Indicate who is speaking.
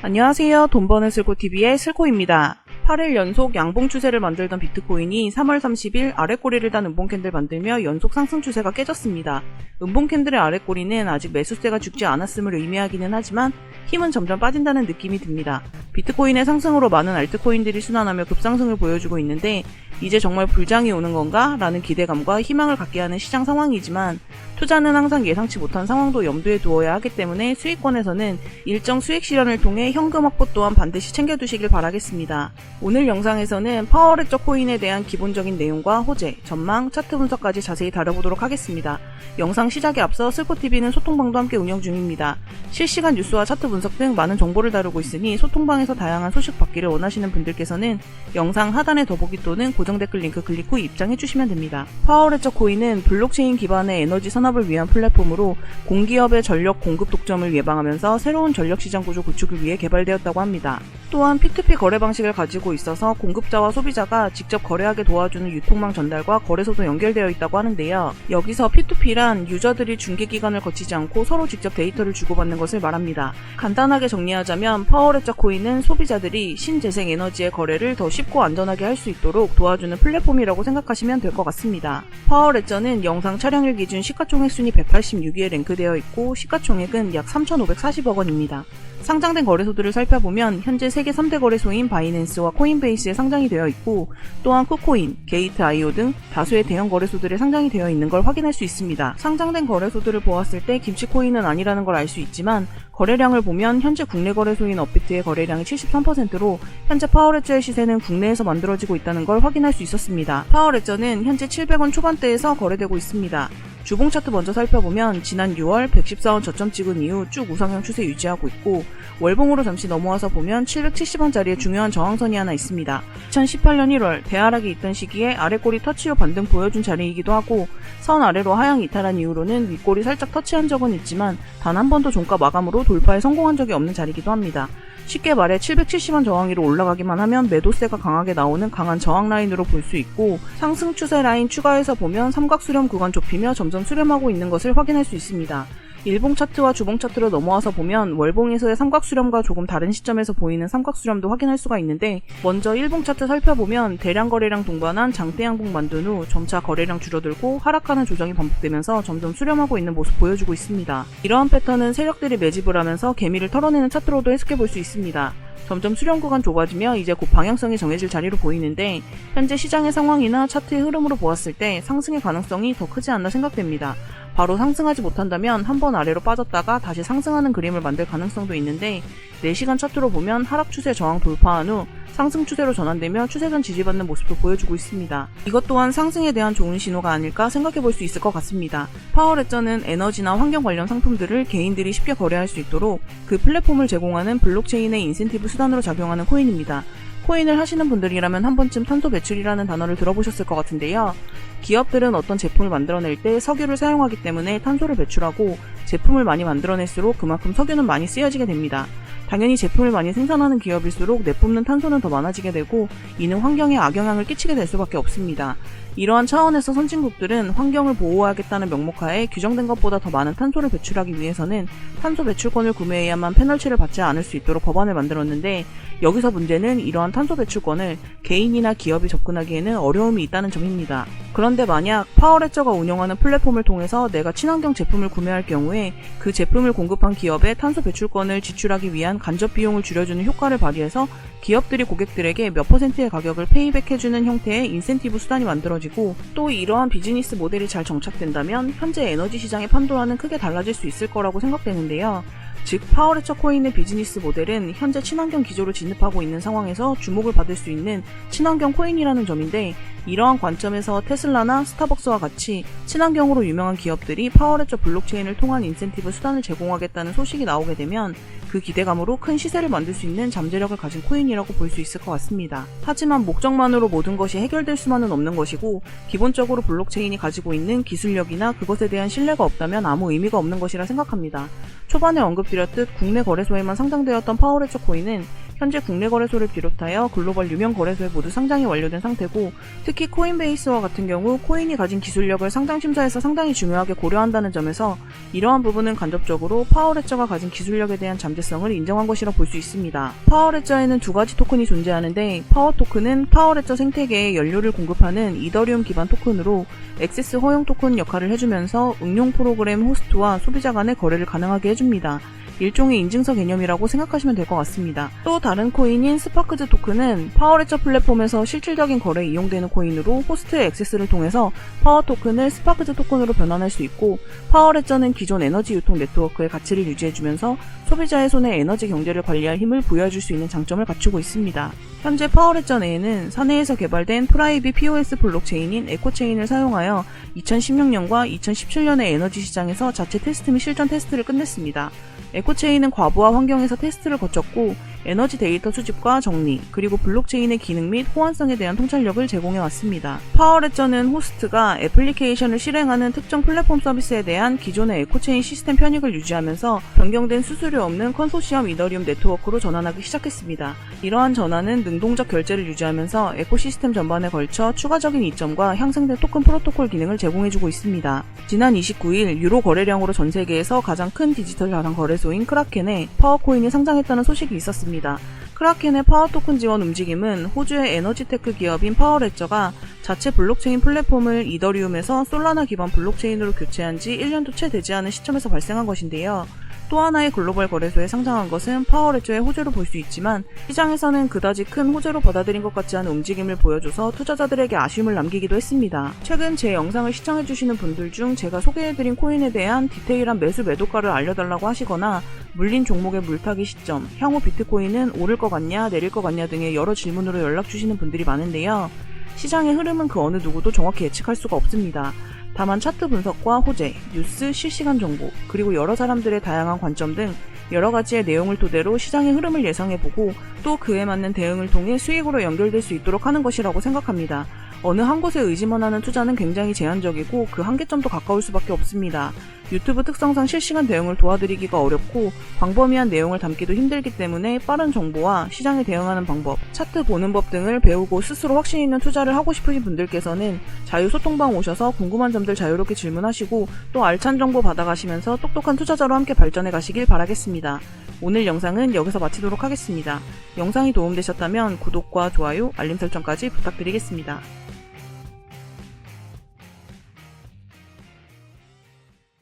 Speaker 1: 안녕하세요. 돈 버는 슬코TV의 슬코입니다. 8일 연속 양봉 추세를 만들던 비트코인이 3월 30일 아랫꼬리를 단 음봉 캔들 만들며 연속 상승 추세가 깨졌습니다. 음봉 캔들의 아랫꼬리는 아직 매수세가 죽지 않았음을 의미하기는 하지만 힘은 점점 빠진다는 느낌이 듭니다. 비트코인의 상승으로 많은 알트코인들이 순환하며 급상승을 보여주고 있는데 이제 정말 불장이 오는 건가? 라는 기대감과 희망을 갖게 하는 시장 상황이지만 투자는 항상 예상치 못한 상황도 염두에 두어야 하기 때문에 수익권에서는 일정 수익 실현을 통해 현금 확보 또한 반드시 챙겨두시길 바라겠습니다. 오늘 영상에서는 파워레저 코인에 대한 기본적인 내용과 호재, 전망, 차트 분석까지 자세히 다뤄보도록 하겠습니다. 영상 시작에 앞서 슬코TV는 소통방도 함께 운영 중입니다. 실시간 뉴스와 차트 분석 등 많은 정보를 다루고 있으니 소통방에서 다양한 소식 받기를 원하시는 분들께서는 영상 하단의 더보기 또는 고정 댓글 링크 클릭 후 입장해주시면 됩니다. 파워레저 코인은 블록체인 기반의 에너지 산업을 위한 플랫폼으로 공기업의 전력 공급 독점을 예방하면서 새로운 전력시장 구조 구축을 위해 개발되었다고 합니다. 또한 P2P 거래 방식을 가지고 있어서 공급자와 소비자가 직접 거래하게 도와주는 유통망 전달과 거래소도 연결되어 있다고 하는데요. 여기서 P2P란 유저들이 중개기관을 거치지 않고 서로 직접 데이터를 주고받는 것을 말합니다. 간단하게 정리하자면 파워레저 코인은 소비자들이 신재생 에너지의 거래를 더 쉽고 안전하게 할 수 있도록 도와주는 플랫폼이라고 생각하시면 될 것 같습니다. 파워레저는 영상 촬영일 기준 시가총액 순위 186위에 랭크되어 있고 시가총액은 약 3,540억 원입니다. 상장된 거래소들을 살펴보면 현재 세계 3대 거래소인 바이낸스와 코인베이스에 상장이 되어 있고 또한 쿠코인, 게이트.io 등 다수의 대형 거래소들에 상장이 되어 있는 걸 확인할 수 있습니다. 상장된 거래소들을 보았을 때 김치코인은 아니라는 걸 알 수 있지만 거래량을 보면 현재 국내 거래소인 업비트의 거래량이 73%로 현재 파워레저의 시세는 국내에서 만들어지고 있다는 걸 확인할 수 있었습니다. 파워레저는 현재 700원 초반대에서 거래되고 있습니다. 주봉 차트 먼저 살펴보면 지난 6월 114원 저점 찍은 이후 쭉 우상향 추세 유지하고 있고 월봉으로 잠시 넘어와서 보면 770원짜리에 중요한 저항선이 하나 있습니다. 2018년 1월 대하락이 있던 시기에 아래꼬리 터치 후 반등 보여준 자리이기도 하고 선 아래로 하향 이탈한 이후로는 윗꼬리 살짝 터치한 적은 있지만 단 한 번도 종가 마감으로 돌파에 성공한 적이 없는 자리이기도 합니다. 쉽게 말해 770원 저항 위로 올라가기만 하면 매도세가 강하게 나오는 강한 저항 라인으로 볼 수 있고 상승 추세 라인 추가해서 보면 삼각 수렴 구간 좁히며 점점 수렴하고 있는 것을 확인할 수 있습니다. 일봉 차트와 주봉 차트로 넘어와서 보면 월봉에서의 삼각 수렴과 조금 다른 시점에서 보이는 삼각 수렴도 확인할 수가 있는데 먼저 일봉 차트 살펴보면 대량 거래량 동반한 장대 양봉 만든 후 점차 거래량 줄어들고 하락하는 조정이 반복되면서 점점 수렴하고 있는 모습 보여주고 있습니다. 이러한 패턴은 세력들이 매집을 하면서 개미를 털어내는 차트로도 해석해 볼 수 있습니다. 점점 수렴 구간 좁아지며 이제 곧 방향성이 정해질 자리로 보이는데 현재 시장의 상황이나 차트의 흐름으로 보았을 때 상승의 가능성이 더 크지 않나 생각됩니다. 바로 상승하지 못한다면 한 번 아래로 빠졌다가 다시 상승하는 그림을 만들 가능성도 있는데 4시간 차트로 보면 하락 추세 저항 돌파한 후 상승 추세로 전환되며 추세선 지지받는 모습도 보여주고 있습니다. 이것 또한 상승에 대한 좋은 신호가 아닐까 생각해볼 수 있을 것 같습니다. 파워레저는 에너지나 환경 관련 상품들을 개인들이 쉽게 거래할 수 있도록 그 플랫폼을 제공하는 블록체인의 인센티브 수단으로 작용하는 코인입니다. 코인을 하시는 분들이라면 한 번쯤 탄소 배출이라는 단어를 들어보셨을 것 같은데요. 기업들은 어떤 제품을 만들어낼 때 석유를 사용하기 때문에 탄소를 배출하고 제품을 많이 만들어낼수록 그만큼 석유는 많이 쓰여지게 됩니다. 당연히 제품을 많이 생산하는 기업일수록 내뿜는 탄소는 더 많아지게 되고 이는 환경에 악영향을 끼치게 될 수밖에 없습니다. 이러한 차원에서 선진국들은 환경을 보호하겠다는 명목하에 규정된 것보다 더 많은 탄소를 배출하기 위해서는 탄소 배출권을 구매해야만 페널티를 받지 않을 수 있도록 법안을 만들었는데 여기서 문제는 이러한 탄소 배출권을 개인이나 기업이 접근하기에는 어려움이 있다는 점입니다. 그런데 만약 파워레저가 운영하는 플랫폼을 통해서 내가 친환경 제품을 구매할 경우에 그 제품을 공급한 기업에 탄소 배출권을 지출하기 위한 간접 비용을 줄여주는 효과를 발휘해서 기업들이 고객들에게 몇 %의 가격을 페이백해주는 형태의 인센티브 수단이 만들어지고 또 이러한 비즈니스 모델이 잘 정착된다면 현재 에너지 시장의 판도라는 크게 달라질 수 있을 거라고 생각되는데요. 즉 파워레저 코인의 비즈니스 모델은 현재 친환경 기조로 진입하고 있는 상황에서 주목을 받을 수 있는 친환경 코인이라는 점인데 이러한 관점에서 테슬라나 스타벅스와 같이 친환경으로 유명한 기업들이 파워레저 블록체인을 통한 인센티브 수단을 제공하겠다는 소식이 나오게 되면 그 기대감으로 큰 시세를 만들 수 있는 잠재력을 가진 코인이라고 볼 수 있을 것 같습니다. 하지만 목적만으로 모든 것이 해결될 수만은 없는 것이고 기본적으로 블록체인이 가지고 있는 기술력이나 그것에 대한 신뢰가 없다면 아무 의미가 없는 것이라 생각합니다. 초반에 언급드렸듯 국내 거래소에만 상장되었던 파워레저 코인은 현재 국내 거래소를 비롯하여 글로벌 유명 거래소에 모두 상장이 완료된 상태고, 특히 코인베이스와 같은 경우 코인이 가진 기술력을 상장 심사에서 상당히 중요하게 고려한다는 점에서 이러한 부분은 간접적으로 파워레저가 가진 기술력에 대한 잠재성을 인정한 것이라 볼 수 있습니다. 파워레저에는 두 가지 토큰이 존재하는데, 파워 토큰은 파워레저 생태계에 연료를 공급하는 이더리움 기반 토큰으로 액세스 허용 토큰 역할을 해주면서 응용 프로그램 호스트와 소비자 간의 거래를 가능하게 해줍니다. 일종의 인증서 개념이라고 생각하시면 될 것 같습니다. 또 다른 코인인 스파크즈 토큰은 파워레저 플랫폼에서 실질적인 거래에 이용되는 코인으로 호스트의 액세스를 통해서 파워 토큰을 스파크즈 토큰으로 변환할 수 있고, 파워레저는 기존 에너지 유통 네트워크의 가치를 유지해주면서 소비자의 손에 에너지 경제를 관리할 힘을 부여해줄 수 있는 장점을 갖추고 있습니다. 현재 파워레저 내에는 사내에서 개발된 프라이빗 POS 블록체인인 에코체인을 사용하여 2016년과 2017년의 에너지 시장에서 자체 테스트 및 실전 테스트를 끝냈습니다. 에코체인은 과부하 환경에서 테스트를 거쳤고, 에너지 데이터 수집과 정리, 그리고 블록체인의 기능 및 호환성에 대한 통찰력을 제공해왔습니다. 파워레저는 호스트가 애플리케이션을 실행하는 특정 플랫폼 서비스에 대한 기존의 에코체인 시스템 편익을 유지하면서 변경된 수수료 없는 컨소시엄 이더리움 네트워크로 전환하기 시작했습니다. 이러한 전환은 능동적 결제를 유지하면서 에코시스템 전반에 걸쳐 추가적인 이점과 향상된 토큰 프로토콜 기능을 제공해주고 있습니다. 지난 29일 유로 거래량으로 전 세계에서 가장 큰 디지털 자산 거래소인 크라켄에 파워코인이 상장했다는 소식이 있었습니다. 크라켄의 파워 토큰 지원 움직임은 호주의 에너지테크 기업인 파워레저가 자체 블록체인 플랫폼을 이더리움에서 솔라나 기반 블록체인으로 교체한 지 1년도 채 되지 않은 시점에서 발생한 것인데요. 또 하나의 글로벌 거래소에 상장한 것은 파워레저의 호재로 볼 수 있지만, 시장에서는 그다지 큰 호재로 받아들인 것 같지 않은 움직임을 보여줘서 투자자들에게 아쉬움을 남기기도 했습니다. 최근 제 영상을 시청해주시는 분들 중 제가 소개해드린 코인에 대한 디테일한 매수 매도가를 알려달라고 하시거나, 물린 종목의 물타기 시점, 향후 비트코인은 오를 것 같냐 내릴 것 같냐 등의 여러 질문으로 연락주시는 분들이 많은데요. 시장의 흐름은 그 어느 누구도 정확히 예측할 수가 없습니다. 다만 차트 분석과 호재, 뉴스, 실시간 정보, 그리고 여러 사람들의 다양한 관점 등 여러 가지의 내용을 토대로 시장의 흐름을 예상해보고, 또 그에 맞는 대응을 통해 수익으로 연결될 수 있도록 하는 것이라고 생각합니다. 어느 한 곳에 의지만 하는 투자는 굉장히 제한적이고 그 한계점도 가까울 수밖에 없습니다. 유튜브 특성상 실시간 대응을 도와드리기가 어렵고 광범위한 내용을 담기도 힘들기 때문에 빠른 정보와 시장에 대응하는 방법, 차트 보는 법 등을 배우고 스스로 확신 있는 투자를 하고 싶으신 분들께서는 자유소통방 오셔서 궁금한 점들 자유롭게 질문하시고, 또 알찬 정보 받아가시면서 똑똑한 투자자로 함께 발전해 가시길 바라겠습니다. 오늘 영상은 여기서 마치도록 하겠습니다. 영상이 도움되셨다면 구독과 좋아요, 알림 설정까지 부탁드리겠습니다.